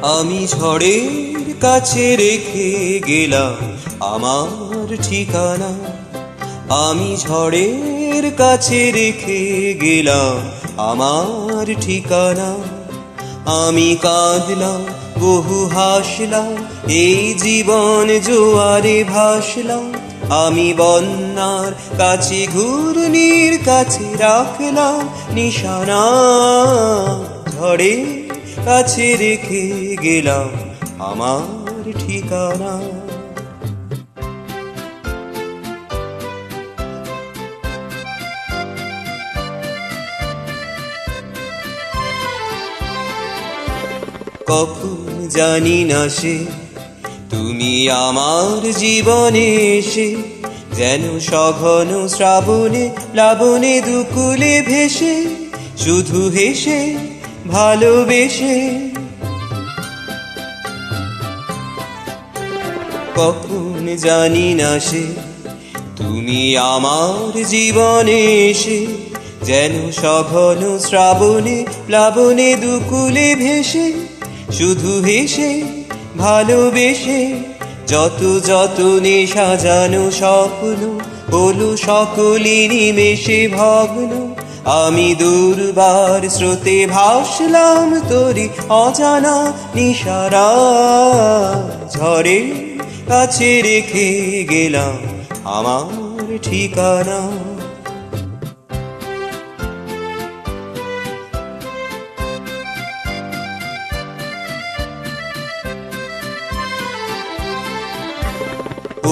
আমি ঝড়ের কাছে রেখে গেলাম আমার ঠিকানা। আমি ঝড়ের কাছে রেখে গেলাম আমার ঠিকানা। আমি কাঁদলাম, বহু হাসলাম, এই জীবন জোয়ারে ভাসলাম। আমি বন্যার কাছে, ঘূর্ণির কাছে রাখলাম নিশানা। ঝড়ের কাছে রেখে গেলাম আমার ঠিকানা। কখন জানি না সে তুমি আমার জীবনে এসে, যেন সঘন শ্রাবণে প্লাবনে দুকুলে ভেসে, শুধু হেসে ভালোবেসে। কখন জানি না সে তুমি আমার জীবনে এসে, যেন সঘন শ্রাবণে প্লাবনে দুকুলে ভেসে, শুধু হেসে ভালোবেসে। যত যতনে সাজানো স্বপ্ন হলো সকলে নিমেষে ভগ্ন। আমি দুর্বার স্রোতে ভাসলাম তোরি অজানা নিশারা। ঝড়ের কাছে রেখে গেলাম আমার ঠিকানা।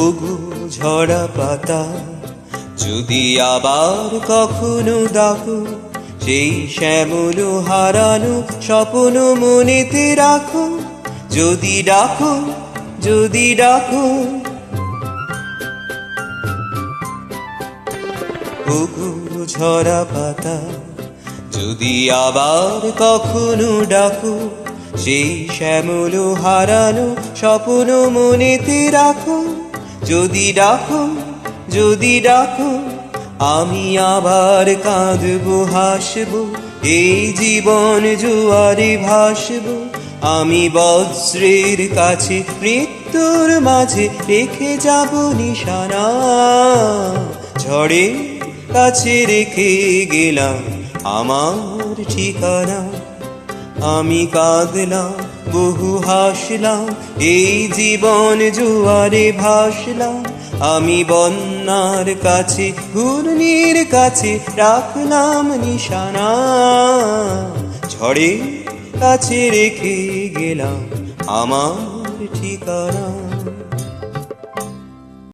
ওগো ঝরা পাতা, যদি আবার কখনো ডাকো, সেই শ্যামল হারানো স্বপ্ন মনেতে রাখো। যদি ডাকো, যদি ডাকো। ওগো ঝরা পাতা, যদি আবার কখনো ডাকো, সেই শ্যামল হারানো স্বপ্ন মনেতে রাখো। যদি ডাকো, যদি ডাকো। আমি আবার কাঁদবো, হাসবো, এই জীবন জোয়ারে ভাসবো। আমি বজ্রের কাছে, মৃত্যুর মাঝে রেখে যাব নিশানা। ঝড়ের কাছে রেখে গেলাম আমার ঠিকানা। আমি কাঁদলাম, বহু হাসলাম, এই জীবন জোয়ারে ভাসলাম। আমি বন্যার কাছে, ঘূর্ণির কাছে রাখলাম নিশানা। ঝড়ের কাছে রেখে গেলাম আমার ঠিকানা।